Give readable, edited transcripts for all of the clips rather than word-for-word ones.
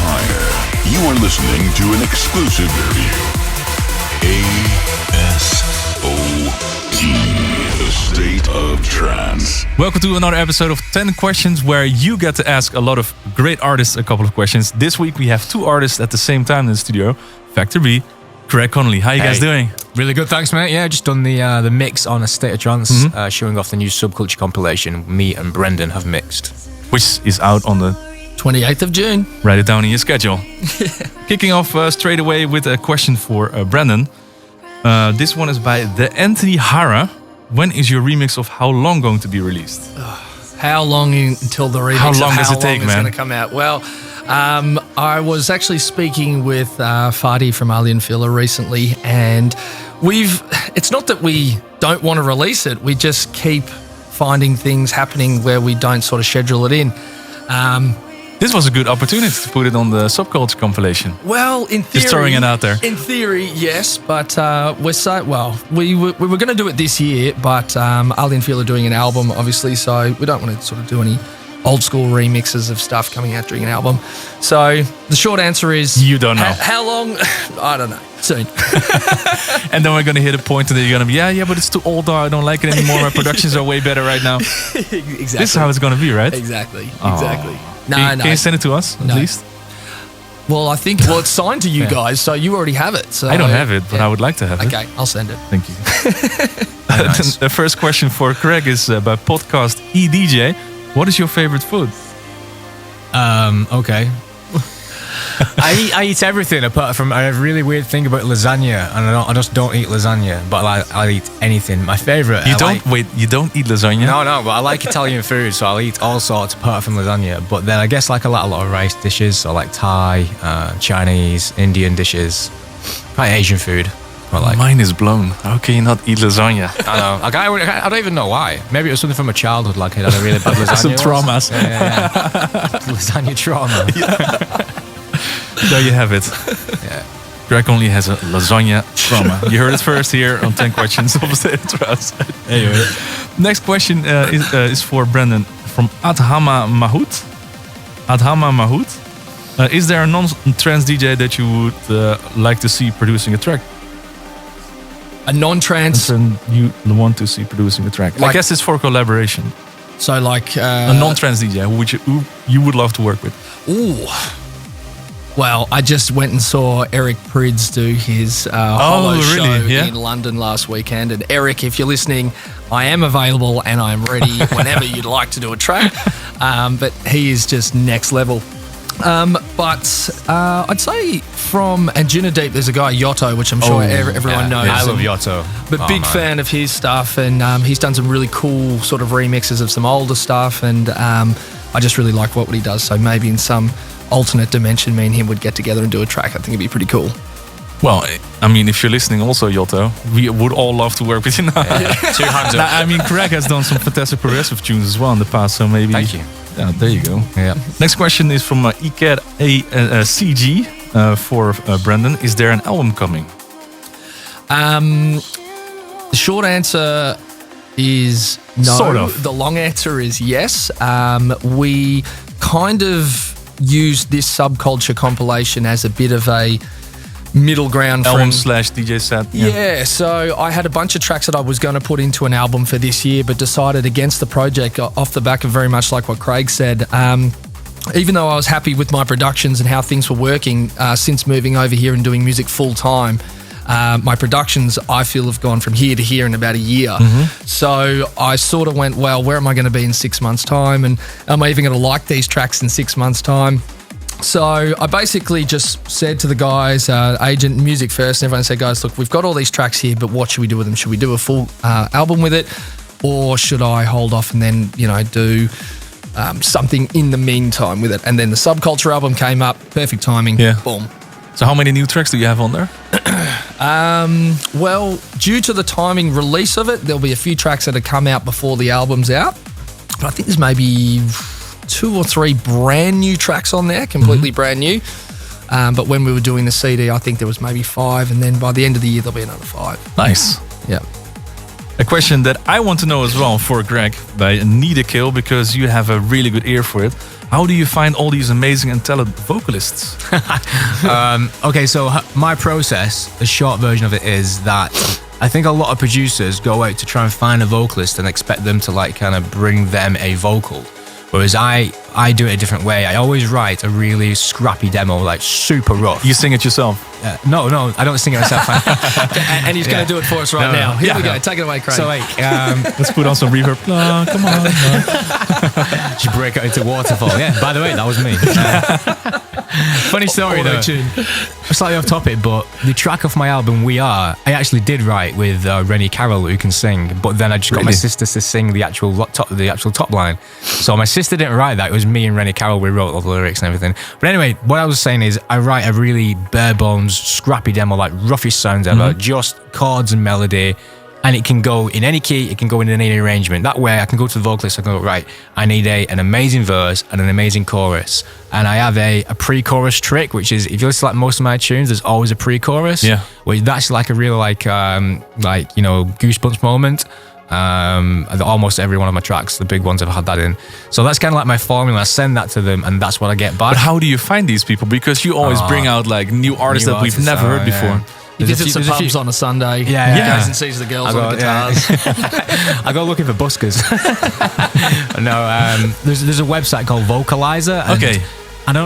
higher. You are listening to an exclusive review. ASOT, A State of Trance. Welcome to another episode of 10 Questions, where you get to ask a lot of great artists a couple of questions. This week we have two artists at the same time in the studio. Factor B, Connely. How you guys doing? Really good, thanks, mate. Yeah, just done the mix on A State of Trance, showing off the new Subculture compilation. Me and Brendan have mixed. Which is out on the 28th of June. Write it down in your schedule. Kicking off straight away with a question for Brendan. This one is by the Anthony Hara. When is your remix of How Long going to be released? How long until the remix How long does it take, man? It's going to come out? Well, I was actually speaking with Fadi from Alien Filler recently, and it's not that we don't want to release it, we just keep finding things happening where we don't sort of schedule it in. This was a good opportunity to put it on the Subculture compilation. Well, in theory, just throwing it out there. In theory, yes, but we were going to do it this year, but Alien Feel are doing an album, obviously, so we don't want to sort of do any old school remixes of stuff coming out during an album. So the short answer is you don't know. How long? I don't know. Soon. And then we're going to hit a point and then you're going to be, yeah, but it's too old. I don't like it anymore. My productions are way better right now. Exactly. This is how it's going to be, right? Exactly. Oh. Exactly. Can you send it to us at least? Well, I think it's signed to you guys, so you already have it. So I don't have it, but I would like to have it. Okay, I'll send it. Thank you. Nice. The first question for Craig is by podcast EDJ. What is your favorite food? Okay. I eat everything apart from a really weird thing about lasagna, and I just don't eat lasagna, but I eat anything. My favorite. You don't eat lasagna? No, but I like Italian food, so I'll eat all sorts apart from lasagna. But then I guess like a lot of rice dishes, so like Thai, Chinese, Indian dishes, quite Asian food. Mine is blown. How can you not eat lasagna? I know. I don't even know why. Maybe it was something from my childhood, like I had a really bad lasagna. Some traumas. Yeah. Lasagna trauma. There you have it. Yeah. Greg only has a lasagna trauma. You heard it first here on 10 Questions of A State of Trance. Anyway, next question is for Brendan from Adhama Mahout. Is there a non-trance DJ that you would like to see producing a track? A non-trance? You want to see producing a track. I guess it's for collaboration. So like... a non-trance DJ who you would love to work with. Ooh. Well, I just went and saw Eric Prydz do his Hollow show in London last weekend. And Eric, if you're listening, I am available and I'm ready whenever you'd like to do a track. But he is just next level. But I'd say from Anjuna Deep, there's a guy, Yotto, which I'm sure everyone knows. I love Yotto. But big fan of his stuff, and he's done some really cool sort of remixes of some older stuff, and I just really like what he does. So maybe in some alternate dimension, me and him would get together and do a track. I think it'd be pretty cool. Well, I mean, if you're listening also, Yotto, we would all love to work with you now. Yeah. 200. I mean, Craig has done some fantastic progressive tunes as well in the past, so maybe... Thank you. Yeah, there you go. Yeah. Next question is from Iker CG for Brendan. Is there an album coming? The short answer is no. Sort of. The long answer is yes. We kind of used this Subculture compilation as a bit of a middle ground album / DJ set. Yeah, so I had a bunch of tracks that I was going to put into an album for this year, but decided against the project off the back of very much like what Craig said. Even though I was happy with my productions and how things were working since moving over here and doing music full time, my productions, I feel, have gone from here to here in about a year. Mm-hmm. So I sort of went, well, where am I going to be in 6 months' time? And am I even going to like these tracks in 6 months' time? So I basically just said to the guys, agent, music first, and everyone said, guys, look, we've got all these tracks here, but what should we do with them? Should we do a full album with it? Or should I hold off and then, do something in the meantime with it? And then the Subculture album came up, perfect timing, boom. So how many new tracks do you have on there? Well, due to the timing release of it, there'll be a few tracks that have come out before the album's out. But I think there's maybe 2 or 3 brand new tracks on there, completely brand new. But when we were doing the CD, I think there was maybe 5, and then by the end of the year, there'll be another 5. Nice. Yeah. A question that I want to know as well for Greg by Need a Kill, because you have a really good ear for it. How do you find all these amazing and talented vocalists? Okay, so my process, the short version of it is that I think a lot of producers go out to try and find a vocalist and expect them to like kind of bring them a vocal. Whereas I do it a different way. I always write a really scrappy demo, like super rough. You sing it yourself? No, I don't sing it myself. And he's going to do it for us right now. Here we go. Take it away, Craig. So like, let's put on some reverb. Oh, come on. Just break out into waterfall. Yeah, by the way, that was me. Funny story though. Slightly off topic, but the track off my album We Are, I actually did write with Rennie Carroll, who can sing. But then I just got my sisters to sing the actual top line. So my sister didn't write that. It was me and Rennie Carroll. We wrote all the lyrics and everything. But anyway, what I was saying is I write a really bare bones, scrappy demo, like roughest sounds ever, just chords and melody. And it can go in any key, it can go in any arrangement. That way I can go to the vocalist, I can go, right, I need an amazing verse and an amazing chorus. And I have a pre-chorus trick, which is, if you listen to like most of my tunes, there's always a pre-chorus. Yeah. Which that's like a real goosebumps moment. Almost every one of my tracks, the big ones, I've had that in. So that's kind of like my formula. I send that to them and that's what I get back. But how do you find these people? Because you always bring out like new artists that we've never heard before. Yeah. He visits some pubs on a Sunday. Yeah. Goes and sees the girls on the guitars. I go looking for buskers. No, there's a website called Vocalizer. And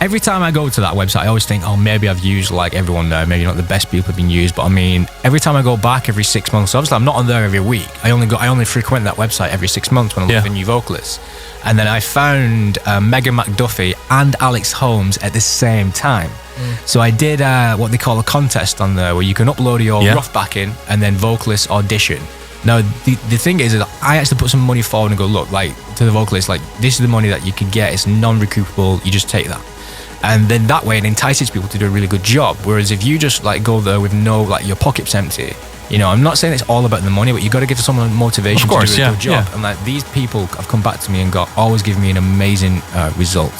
every time I go to that website, I always think, oh, maybe I've used, like everyone there, maybe not the best people have been used, but I mean, every time I go back every 6 months, obviously I'm not on there every week. I only frequent that website every 6 months when I'm looking for new vocalists. And then I found Megan McDuffie and Alex Holmes at the same time. So I did what they call a contest on there, where you can upload your rough backing and then vocalists audition. Now, the thing is that I actually put some money forward and go, look, like, to the vocalist, like, this is the money that you can get. It's non-recoupable. You just take that. And then that way it entices people to do a really good job. Whereas if you just, like, go there with no, like, your pocket's empty, you know, I'm not saying it's all about the money, but you got to give someone motivation to do a good job. And, like, these people have come back to me and always given me an amazing result.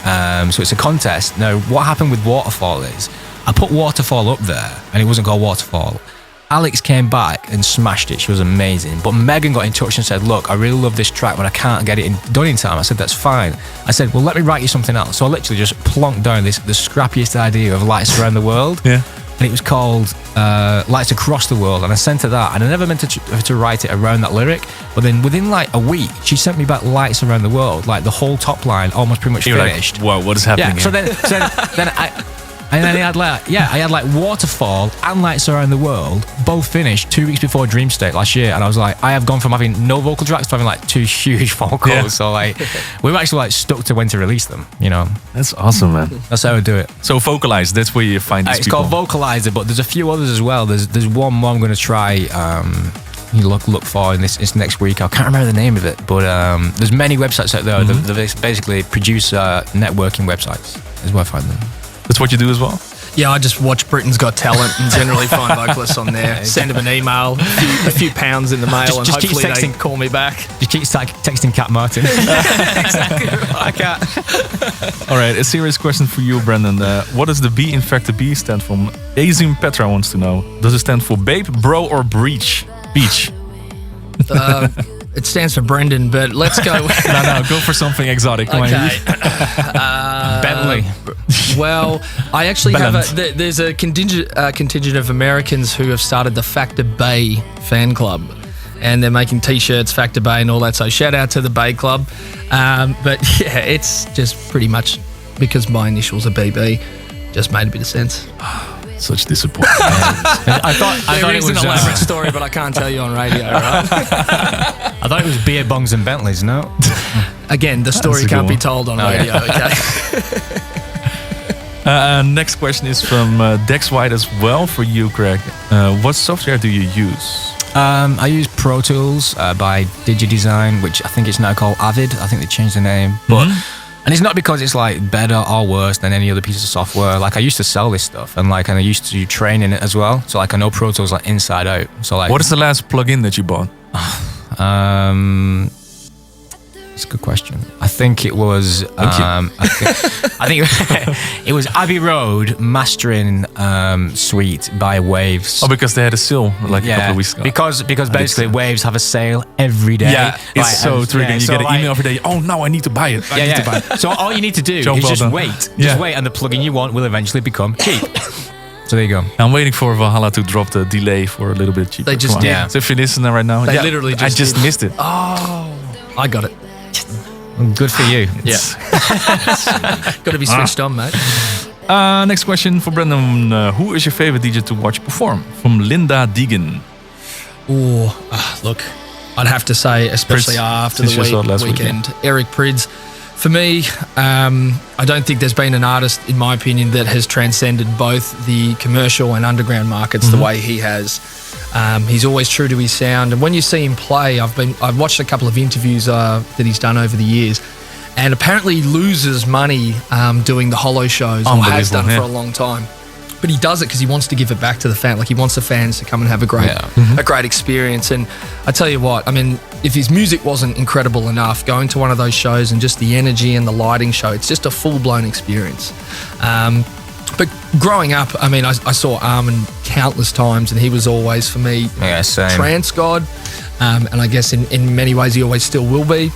So it's a contest. Now, what happened with Waterfall is I put Waterfall up there and it wasn't called Waterfall. Alex came back and smashed it. She was amazing. But Megan got in touch and said, look, I really love this track, but I can't get it done in time. I said, that's fine. I said, well, let me write you something else. So I literally just plonked down the scrappiest idea of Lights Around the World. Yeah. And it was called Lights Across the World. And I sent her that. And I never meant to write it around that lyric. But then within like a week, she sent me back Lights Around the World. Like the whole top line, almost pretty much finished. Like, whoa, what is happening here? So then I had like Waterfall and Lights Around the World both finished 2 weeks before Dream State last year, and I was like, I have gone from having no vocal tracks to having like 2 huge vocals. Yeah. So like, we were actually like stuck to when to release them. You know, that's awesome, man. That's how I do it. So Vocalize, that's where you find these people. It's called Vocalizer, but there's a few others as well. There's one more I'm going to try. You look for in this next week. I can't remember the name of it, but there's many websites out there. They basically produce networking websites. Is where I find them. That's what you do as well? Yeah, I just watch Britain's Got Talent and generally find vocalists on there. Send them an email, a few pounds in the mail, and hopefully they can call me back. Just keep texting Cat Martin. Exactly right. Cat. All right, a serious question for you, Brendan. What does the B in Factor B stand for? Azim Petra wants to know. Does it stand for babe, bro, or beach? It stands for Brendan, but let's go. No, go for something exotic. Okay. Bentley. Well, I actually have there's a contingent of Americans who have started the Factor Bay fan club, and they're making T-shirts, Factor Bay, and all that. So shout out to the Bay Club. But yeah, it's just pretty much because my initials are BB. Just made a bit of sense. Such disappointment. I thought it was an elaborate story, but I can't tell you on radio, right? I thought it was beer bongs and Bentleys, no? Again, the story can't be told on radio, okay? Next question is from Dex White as well for you, Greg. What software do you use? I use Pro Tools by DigiDesign, which I think it's now called Avid. I think they changed the name. But and it's not because it's like better or worse than any other piece of software. Like I used to sell this stuff, and like I used to train in it as well. So like I know Pro Tools like inside out. So like, what is the last plugin that you bought? It's a good question. I think it was. I think it was Abbey Road mastering suite by Waves. Oh, because they had a sale like a couple of weeks ago. Because basically Waves have a sale every day. Yeah, it's so triggering. You get an email every day. Oh, now I need to buy it. I need to buy it. So all you need to do is just wait. Just wait, and the plugin you want will eventually become cheap. So there you go. I'm waiting for Valhalla to drop the delay for a little bit cheaper. They just did. So if you're listening right now, they literally just I just did. missed it. Oh, I got it. Good for you. Yeah. Got to be switched on, mate. Next question for Brendan. Who is your favorite DJ to watch perform? From Linda Deegan. Look, I'd have to say, especially after the weekend, Eric Prydz. For me, I don't think there's been an artist, in my opinion, that has transcended both the commercial and underground markets the way he has. He's always true to his sound, and when you see him play, I've watched a couple of interviews that he's done over the years, and apparently he loses money doing the holo shows, or has done for a long time. But he does it because he wants to give it back to the fan. Like, he wants the fans to come and have a great experience. And I tell you what, I mean, if his music wasn't incredible enough, going to one of those shows and just the energy and the lighting show, it's just a full-blown experience. But growing up, I mean, I saw Armin countless times, and he was always, for me, trance god. And I guess in many ways he always still will be.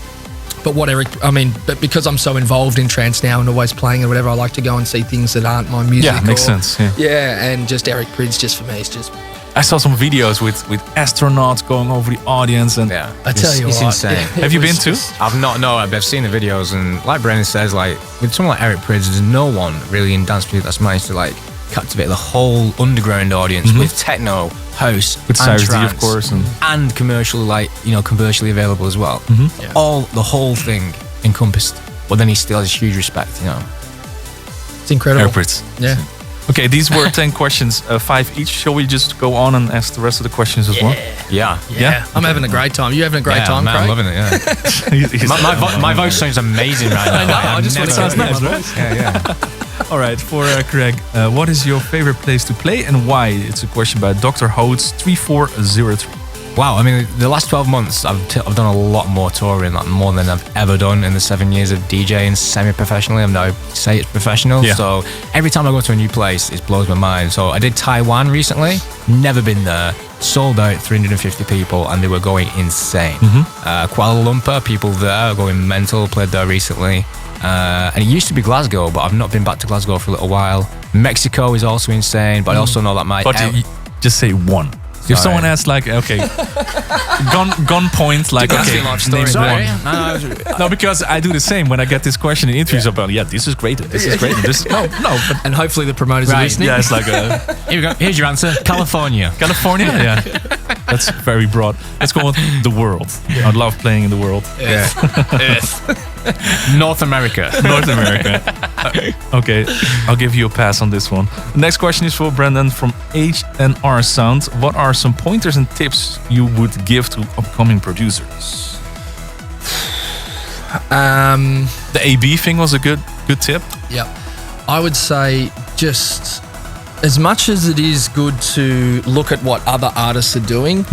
But but because I'm so involved in trance now and always playing or whatever, I like to go and see things that aren't my music. Yeah, makes sense. Yeah, and just Eric Prydz, just for me, it's just... I saw some videos with astronauts going over the audience, and I tell you it's what, insane. Have you been to? I've seen the videos, and like Brendan says, like with someone like Eric Prydz, there's no one really in dance music that's managed to like captivate the whole underground audience with techno, house, with and Cyrus D, trance, of course, and commercially available as well. The whole thing encompassed. But then he still has huge respect. It's incredible. Eric Prydz. Yeah. Okay, these were 10 questions, 5 each. Shall we just go on and ask the rest of the questions as well? Yeah. I'm having a great time. You having a great time, Craig? I'm loving it, my voice sounds amazing right now. I know, I just want to sounds nice, right? Yeah. All right, for Craig, what is your favorite place to play and why? It's a question by Dr. Hodes 3403. Wow, I mean, the last 12 months, I've done a lot more touring, like more than I've ever done in the 7 years of DJing semi-professionally. I'm now say it's professional. Yeah. So every time I go to a new place, it blows my mind. So I did Taiwan recently, never been there, sold out 350 people, and they were going insane. Kuala Lumpur, people there going mental, played there recently. And it used to be Glasgow, but I've not been back to Glasgow for a little while. Mexico is also insane, but I also know that But just say one. If someone asks, like, okay, gunpoint, like, okay, name one. No, because I do the same when I get this question in interviews about, this is great, this is great. And hopefully the promoters are listening. Yeah, it's like here we go. Here's your answer. California. Yeah. That's very broad. Let's go with the world. I love playing in the world. North America. Okay, I'll give you a pass on this one. The next question is for Brendan from H&R Sound. What are some pointers and tips you would give to upcoming producers? The AB thing was a good tip. Yeah, I would say just as much as it is good to look at what other artists are doing,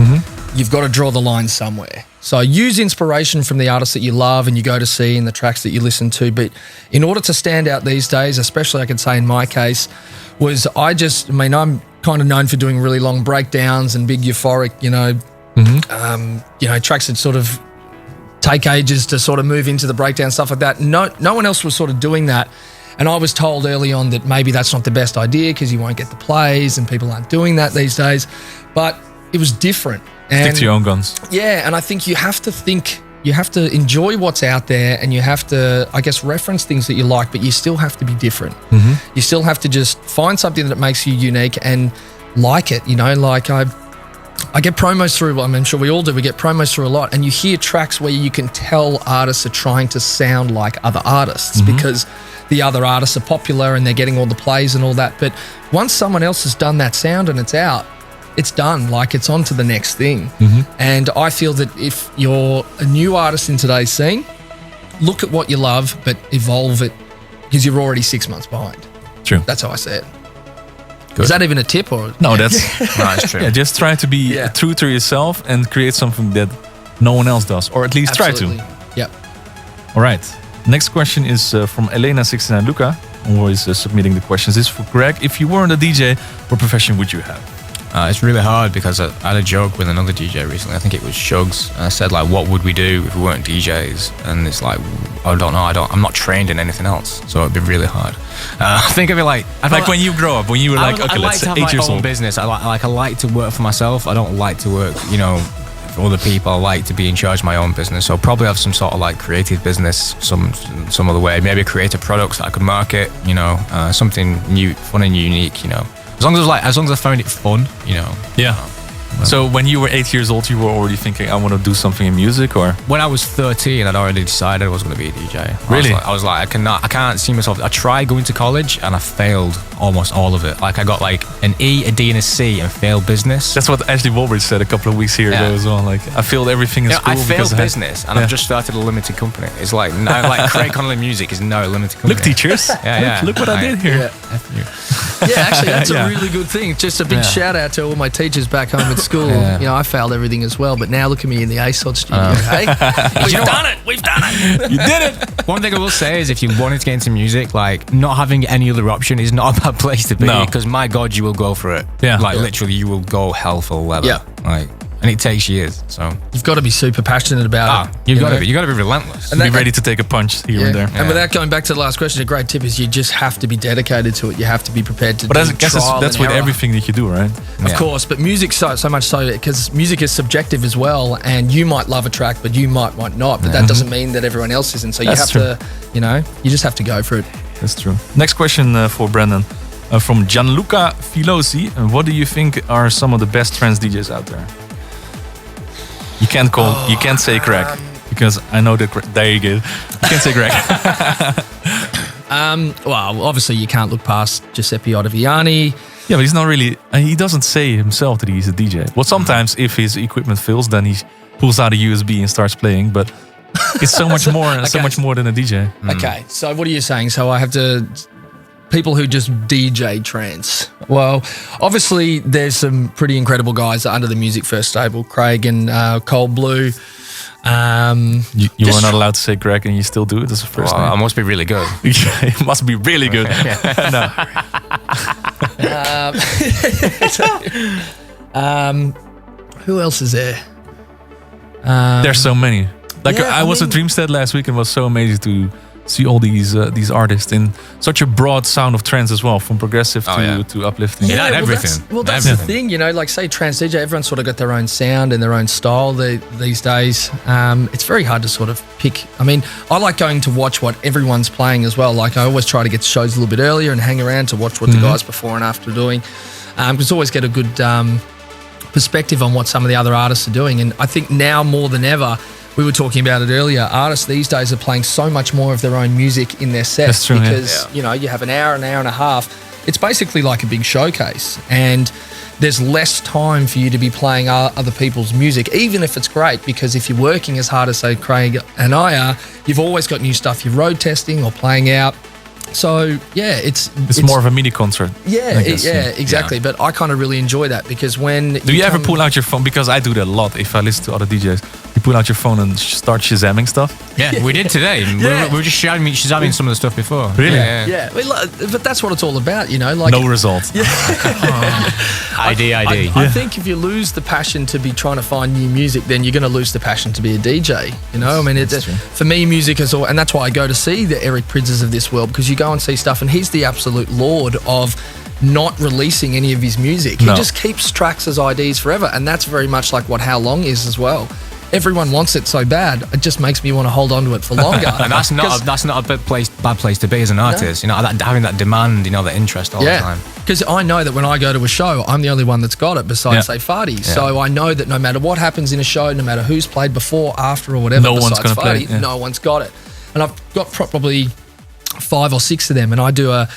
you've got to draw the line somewhere. So use inspiration from the artists that you love and you go to see and the tracks that you listen to. But in order to stand out these days, especially I could say in my case, I'm kind of known for doing really long breakdowns and big euphoric, tracks that sort of take ages to sort of move into the breakdown, stuff like that. No one else was sort of doing that. And I was told early on that maybe that's not the best idea because you won't get the plays and people aren't doing that these days. But it was different. Stick to your own guns. Yeah, and I think you have to enjoy what's out there and you have to, I guess, reference things that you like, but you still have to be different. You still have to just find something that makes you unique and like it, like I get promos through, I'm sure we all do, we get promos through a lot, and you hear tracks where you can tell artists are trying to sound like other artists because the other artists are popular and they're getting all the plays and all that. But once someone else has done that sound and it's out, it's done, like it's on to the next thing. And I feel that if you're a new artist in today's scene, look at what you love, but evolve it because you're already 6 months behind. True. That's how I say it. Good. Is that even a tip? Or no, that's true. Yeah, just try to be true to yourself and create something that no one else does, or at least try to. Yep. All right. Next question is from Elena69 Luca, who is submitting the questions. This is for Greg. If you weren't a DJ, what profession would you have? It's really hard because I had a joke with another DJ recently. I think it was Shugs. I said, like, what would we do if we weren't DJs? And it's like, I don't know. I'm not trained in anything else, so it'd be really hard. Think of it like when you grow up, when you were like, okay, let's say 8 years old. I like to have my own business. I like to work for myself. I don't like to work, for other people. I like to be in charge of my own business. So probably have some sort of like creative business, some other way. Maybe create a product that I could market. Something new, fun and unique. As long as I found it fun. Yeah. So when you were 8 years old, you were already thinking, I want to do something in music, or? When I was 13, I'd already decided I was going to be a DJ. Really? I was like, I can't see myself. I tried going to college and I failed almost all of it. Like I got like an E, a D, and a C and failed business. That's what Ashley Walbridge said a couple of weeks here ago as well. Like I failed everything in school. I failed business and I've just started a limited company. It's like now, like Craig Connely Music is now a limited company. Look, teachers. Look what I did here. Yeah, actually, that's a really good thing. Just a big shout out to all my teachers back home at school. I failed everything as well, but now look at me in the ASOT studio. Hey, we've done it. We've done it. You did it. One thing I will say is, if you wanted to get into music, like not having any other option is not a bad place to be. Because my God, you will go for it. Yeah, literally, you will go hell for leather. Yeah, and it takes years. So you've got to be super passionate about it. You've got to be relentless and be ready to take a punch here and there. And without going back to the last question, a great tip is you just have to be dedicated to it. You have to be prepared to. But I guess that's with everything that you do, right? Of course, but music so much so because music is subjective as well, and you might love a track, but you might not. But that doesn't mean that everyone else isn't. So you have to, you just have to go for it. That's true. Next question for Brendan. From Gianluca Filosi. What do you think are some of the best trance DJs out there? You can't say Greg because I know that. There you go. You can't say Greg. Well, obviously you can't look past Giuseppe Ottaviani. Yeah, but he's not really. He doesn't say himself that he's a DJ. Well, sometimes if his equipment fails, then he pulls out a USB and starts playing. But it's so much more, so much more than a DJ. Okay, so what are you saying? So I have to. People who just DJ trance. Well, obviously there's some pretty incredible guys under the Music First stable, Craig and Cold Blue. You were not allowed to say Greg, and you still do it as a first name. I must be really good. It must be really good. No. Who else is there? There's so many. I was at Dreamstead last week and was so amazing to see all these artists in such a broad sound of trance as well, from progressive to uplifting. Everything. That's the thing, like say trance DJ, everyone's sort of got their own sound and their own style these days. It's very hard to sort of pick. I mean, I like going to watch what everyone's playing as well. Like I always try to get to shows a little bit earlier and hang around to watch what the guys before and after are doing. Because always get a good perspective on what some of the other artists are doing. And I think now more than ever, we were talking about it earlier, artists these days are playing so much more of their own music in their sets. That's true, because, you have an hour and a half. It's basically like a big showcase. And there's less time for you to be playing other people's music, even if it's great, because if you're working as hard as, say, Craig and I are, you've always got new stuff you're road testing or playing out. So, it's more of a mini concert. Yeah, exactly. Yeah. But I kind of really enjoy that because when... Do you ever pull out your phone? Because I do that a lot if I listen to other DJs. You pull out your phone and start Shazamming stuff. Yeah, we did today. We were just Shazamming some of the stuff before. Really? Yeah. But that's what it's all about, No result. Yeah. ID. I think if you lose the passion to be trying to find new music, then you're going to lose the passion to be a DJ. For me, music is all... And that's why I go to see the Eric Pridzes of this world, because you go and see stuff and he's the absolute lord of not releasing any of his music. He just keeps tracks as IDs forever, and that's very much like what How Long is as well. Everyone wants it so bad, it just makes me want to hold on to it for longer. And that's not a bad place to be as an artist. Having that demand, that interest all the time. Because I know that when I go to a show, I'm the only one that's got it besides, say, Fadi. Yeah. So I know that no matter what happens in a show, no matter who's played before, after, or whatever, besides Fadi, no one's got it. And I've got probably 5 or 6 of them, and I do a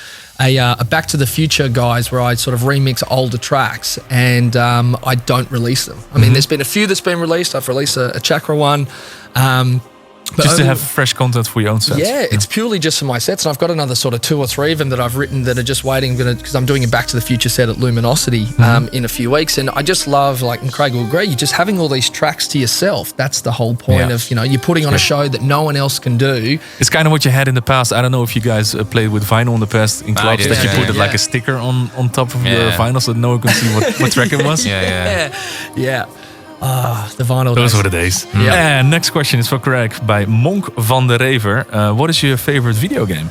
Back to the Future guys where I sort of remix older tracks, and I don't release them. I mean, there's been a few that's been released. I've released a Chakra one, Just to have fresh content for your own sets. Yeah, it's purely just for my sets. And I've got another sort of 2 or 3 of them that I've written that are just waiting because I'm doing a Back to the Future set at Luminosity in a few weeks. And I just love, like, and Craig will agree, you're just having all these tracks to yourself. That's the whole point of, you're putting on a show that no one else can do. It's kind of what you had in the past. I don't know if you guys played with vinyl in the past in clubs, that you put like a sticker on top of your vinyl so that no one can see what track it was. Yeah. The vinyl. Those were the days. Yeah. And next question is for Craig by Monk van der Rever. What is your favorite video game?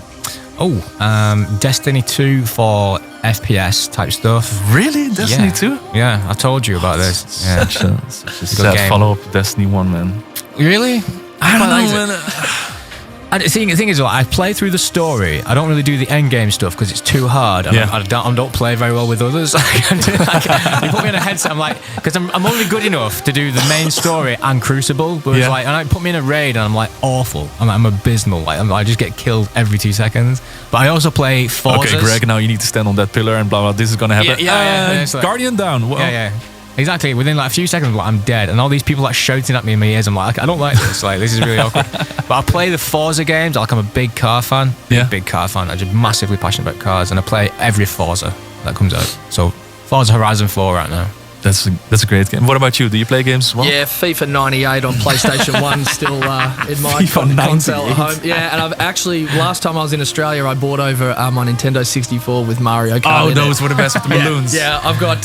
Destiny 2 for FPS type stuff. Really? Destiny 2? Yeah, I told you about this. Yeah. Such a sad follow-up to Destiny 1, man. Really? I don't know, man. The thing is, I play through the story. I don't really do the end game stuff because it's too hard. And I don't play very well with others. You put me in a headset, I'm like, because I'm only good enough to do the main story and Crucible. But it's like, and I put me in a raid and I'm like awful. I'm abysmal. Like I just get killed every 2 seconds. But I also play Forza. Okay, Greg, now you need to stand on that pillar and blah blah. This is gonna happen. Like, Guardian down. Well, yeah. Exactly. Within like a few seconds, I'm dead, and all these people like shouting at me in my ears. I'm like, I don't like this. Like, this is really awkward. But I play the Forza games. Like, I'm a big car fan. Big car fan. I'm just massively passionate about cars, and I play every Forza that comes out. So, Forza Horizon 4 right now. That's a great game. What about you? Do you play games as well? Yeah, FIFA 98 on PlayStation 1 still in my FIFA console at home. Yeah, and I've actually, last time I was in Australia, I bought over my Nintendo 64 with Mario Kart. Oh, those were the best with the balloons. Yeah, I've got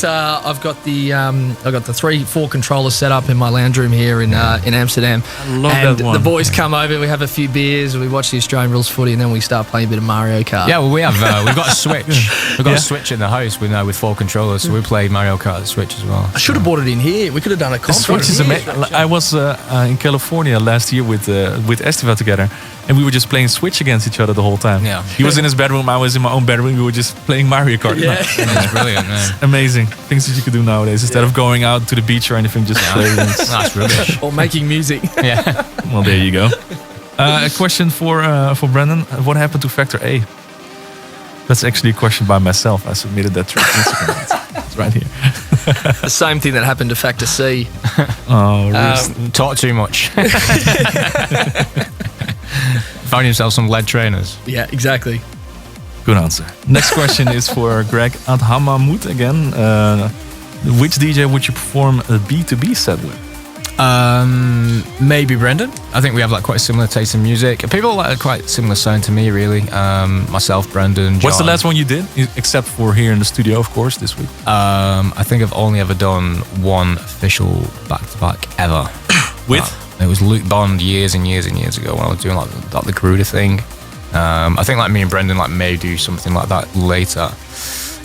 the 3-4 controllers set up in my lounge room here in Amsterdam. I love that one. The boys come over, we have a few beers, we watch the Australian rules footy, and then we start playing a bit of Mario Kart. Yeah, well, we've got a Switch. We've got a Switch in the house with 4 controllers, so we play Mario Kart Switch as well. I should have bought it in here. We could have done a conference. The Switch is amazing. I was in California last year with Estiva together, and we were just playing Switch against each other the whole time. Yeah. He was in his bedroom, I was in my own bedroom. We were just playing Mario Kart. Yeah. That's brilliant, man. Amazing things that you could do nowadays instead of going out to the beach or anything. Just play. That's rubbish. Or making music. Yeah. Well, there you go. A question for Brendan. What happened to Factor A? That's actually a question by myself. I submitted that to Instagram. It's right here. The same thing that happened to Factor C. Talk too much. Found himself some lead trainers. Yeah, exactly. Good answer. Next question is for Greg Adhamamut again. Which DJ would you perform a B2B set with? Maybe Brendan. I think we have like quite similar taste in music. People like quite similar sound to me, really. Myself, Brendan, John. What's the last one you did, except for here in the studio, of course, this week? I think I've only ever done one official back-to-back ever. With? It was Luke Bond years and years and years ago when I was doing like the Garuda thing. I think like me and Brendan like may do something like that later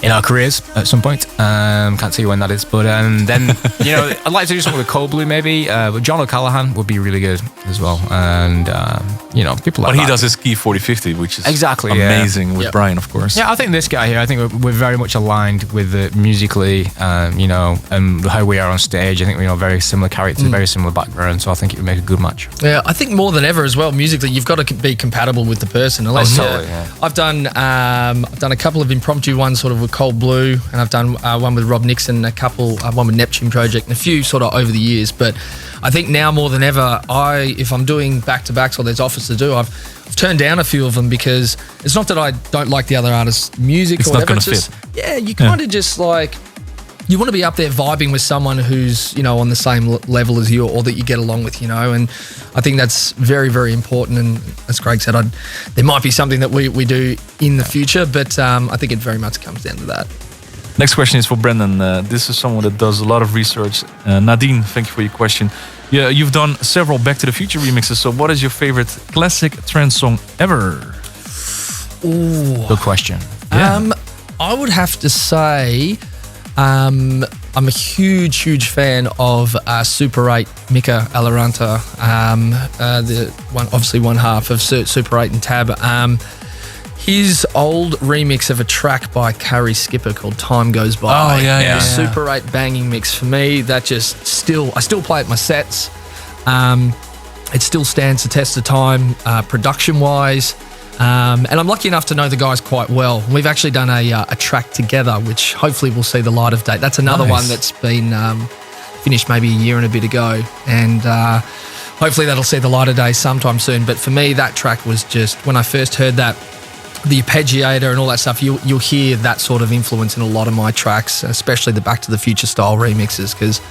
in our careers at some point. Can't tell you when that is, but then I'd like to do something with Cold Blue maybe. But John O'Callaghan would be really good as well, and people like that. But he does his Key 4050, which is amazing with Brian, of course. Yeah, I think this guy here, I think we're very much aligned with it musically, and how we are on stage. I think we very similar characters, very similar background, so I think it would make a good match. Yeah, I think more than ever as well, musically, you've got to be compatible with the person. Unless, totally, I've done a couple of impromptu ones sort of with Cold Blue, and I've done one with Rob Nixon, a couple, one with Neptune Project, and a few sort of over the years. But I think now more than ever, if I'm doing back-to-backs or there's offers to do, I've turned down a few of them because it's not that I don't like the other artist's music it's or whatever. It's not going to fit. Yeah, you kind of just like, you want to be up there vibing with someone who's, on the same level as you or that you get along with, and I think that's very, very important. And as Craig said, there might be something that we do in the future, but I think it very much comes down to that. Next question is for Brendan. This is someone that does a lot of research. Nadine, thank you for your question. Yeah, you've done several Back to the Future remixes, so what is your favorite classic trance song ever? Ooh. Good question. Yeah. I would have to say I'm a huge fan of Super 8 Mika Alaranta, obviously one half of Super 8 and Tab. His old remix of a track by Carrie Skipper called Time Goes By. Oh, yeah. Super 8 banging mix for me. That I still play at my sets. It still stands the test of time, production-wise. And I'm lucky enough to know the guys quite well. We've actually done a track together, which hopefully will see the light of day. That's another one that's been finished maybe a year and a bit ago. And hopefully that'll see the light of day sometime soon. But for me, that track was just, when I first heard that, the arpeggiator and all that stuff, you'll hear that sort of influence in a lot of my tracks, especially the Back to the Future style remixes, because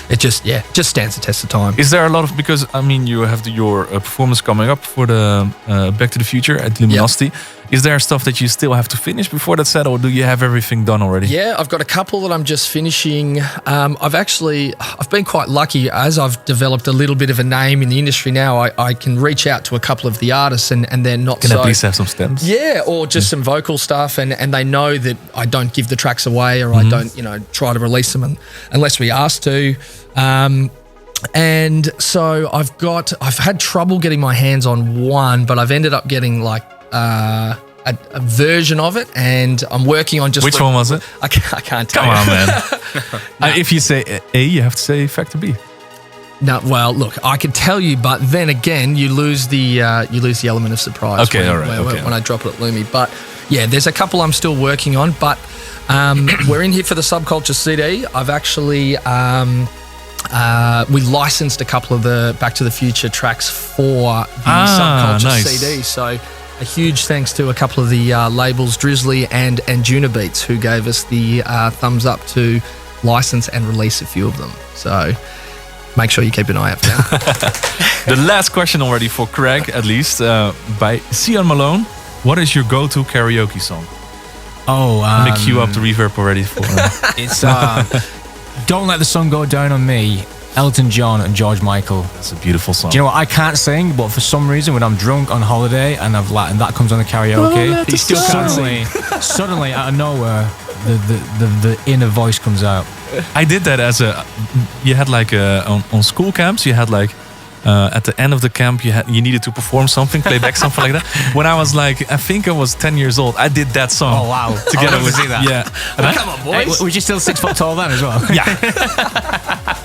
it just stands the test of time. Is there a lot of, because I mean you have your performance coming up for the Back to the Future at Luminosity. Yep. Is there stuff that you still have to finish before that set, or do you have everything done already? Yeah, I've got a couple that I'm just finishing. I've been quite lucky as I've developed a little bit of a name in the industry now. I can reach out to a couple of the artists and they're not can at least have some stems. Yeah, or just some vocal stuff, and they know that I don't give the tracks away, or I don't try to release them unless we ask to. And so I've had trouble getting my hands on one, but I've ended up getting like a version of it, and I'm working on just... Which one was it? I can't tell you. Come on, man. No. If you say A, you have to say Factor B. No, well, look, I could tell you, but then again, you lose the element of surprise. Okay, all right. When I drop it at Lumi. But yeah, there's a couple I'm still working on, but we're in here for the Subculture CD. I've actually... we licensed a couple of the Back to the Future tracks for the Subculture CD. So a huge thanks to a couple of the labels, Drizzly and Juna Beats, who gave us the thumbs up to license and release a few of them. So make sure you keep an eye out for that. The last question already for Craig, at least, by Sion Malone. What is your go-to karaoke song? Oh, I'm going to queue up the reverb already for it's Don't Let the Sun Go Down on Me, Elton John and George Michael. That's a beautiful song. Do you know what? I can't sing, but for some reason, when I'm drunk on holiday and and that comes on the karaoke, he still can't sing. Suddenly, out of nowhere, the inner voice comes out. I did that you had like on school camps, you had like at the end of the camp, you needed to perform something, play back something like that. When I was like, I think I was 10 years old, I did that song. Oh wow! Together with see that. Yeah. Come on, boys. Hey, was you still 6 foot tall then as well? Yeah.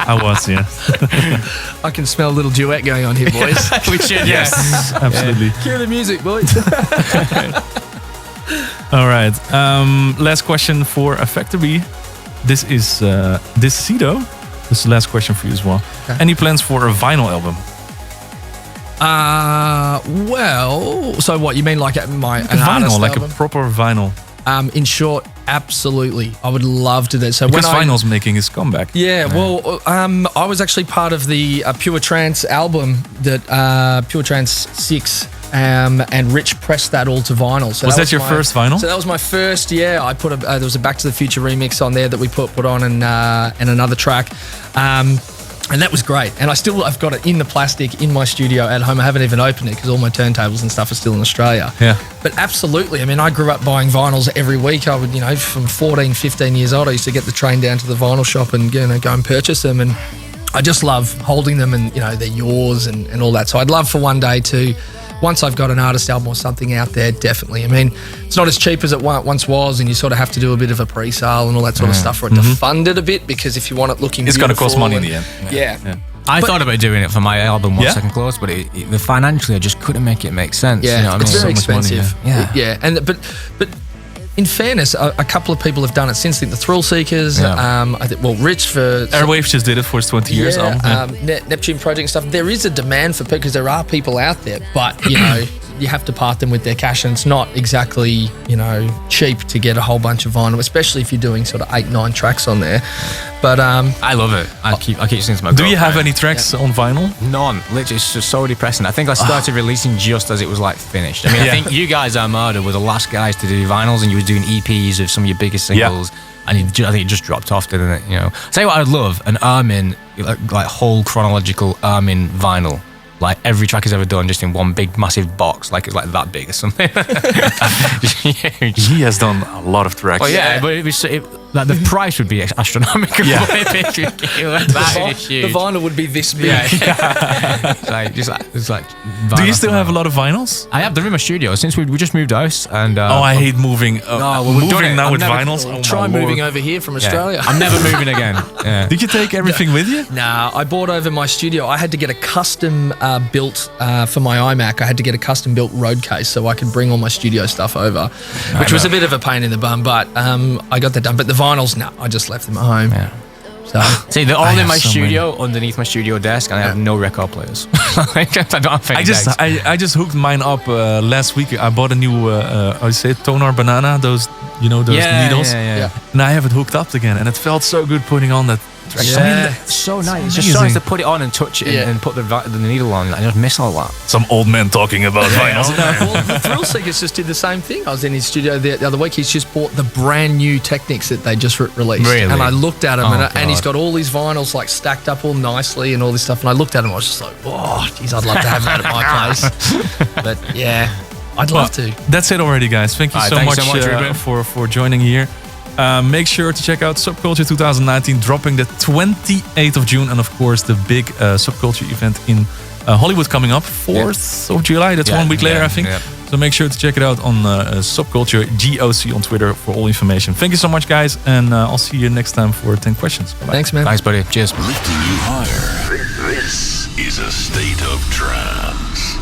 I was, yeah. I can smell a little duet going on here, boys. We should, yes. Absolutely. Yeah. Cue the music, boys. All right. Last question for Factor B. This is Cedo. This is the last question for you as well. Okay. Any plans for a vinyl album? Well, so what you mean, like an vinyl, like album? A proper vinyl? In short, absolutely. I would love to do so. Because vinyl's making its comeback. Yeah, well, I was actually part of the Pure Trance album, that Pure Trance 6. And Rich pressed that all to vinyl. So was that your first vinyl? So that was my first. Yeah, I put there was a Back to the Future remix on there that we put on, and another track, and that was great. And I've got it in the plastic in my studio at home. I haven't even opened it because all my turntables and stuff are still in Australia. Yeah. But absolutely, I mean, I grew up buying vinyls every week. I would, from 14, 15 years old, I used to get the train down to the vinyl shop and go and purchase them. And I just love holding them, and they're yours and all that. So I'd love for one day to. Once I've got an artist album or something out there, definitely. I mean, it's not as cheap as it once was, and you sort of have to do a bit of a pre-sale and all that sort of stuff for it to fund it a bit, because if you want it looking it's going to cost money in the end. Yeah. I thought about doing it for my album One Second Close, but the financially I just couldn't make it make sense. Yeah, it's very expensive. Money, and but in fairness, a couple of people have done it since. I think the Thrill Seekers, I think, Rich for... Airwaves just did it for its 20 years. Neptune Project and stuff. There is a demand for people, because there are people out there, but, you have to part them with their cash, and it's not exactly, cheap to get a whole bunch of vinyl, especially if you're doing sort of 8-9 tracks on there. But I love it. I keep saying to my girlfriend. Do you have any tracks on vinyl? None. Literally, it's just so depressing. I think I started releasing just as it was like finished. I mean, I think you guys, Armada, were the last guys to do vinyls, and you were doing EPs of some of your biggest singles. And I think it just dropped off, didn't it? Tell you what, I'd love an Armin, like whole chronological Armin vinyl. Like every track he's ever done, just in one big massive box, like it's like that big or something. He has done a lot of tracks. Well, yeah, but the price would be astronomical. The vinyl would be this big. It's like do you still have a lot of vinyls? I have. They're in my studio since we just moved out. And I hate moving. Moving now with vinyls. Try moving over here from Australia. I'm never moving again. Yeah. Did you take everything with you? Nah, I bought over my studio. I had to get a custom built for my iMac. I had to get a custom built road case so I could bring all my studio stuff over, which was a bit of a pain in the bum, but I got that done. But the vinyls, I just left them at home. Yeah. So See, they're all I in have my so studio, underneath my studio desk, and I have no record players. Like, I don't have any decks. I just hooked mine up last week. I bought a new I say toner banana, those needles, Yeah. and I have it hooked up again, and it felt so good putting on that. track. Yeah. I mean, It's so nice. It's just amazing. so nice to put it on and touch it and put the needle on. I just miss all that. some old man talking about vinyls. well, the Thrill Seekers just did the same thing. I was in his studio the other week. He's just bought the brand new Technics that they just released. Really? And I looked at him, Oh, and he's God. got all these vinyls like stacked up all nicely and all this stuff. And I looked at him, I was just like, oh, geez, I'd love to have that at my place. But yeah, I'd love to. That's it already, guys. Thank you All right, so thank much, you so much, Ruben. for joining here. Make sure to check out Subculture 2019, dropping the 28th of June, and of course the big Subculture event in Hollywood coming up, 4th of July. That's 1 week later, I think. Yeah. So make sure to check it out on Subculture GOC on Twitter for all information. Thank you so much, guys, and I'll see you next time for 10 questions. Bye-bye. Thanks, man. Thanks, buddy. Cheers. Lifting you higher. This is A State of Trance.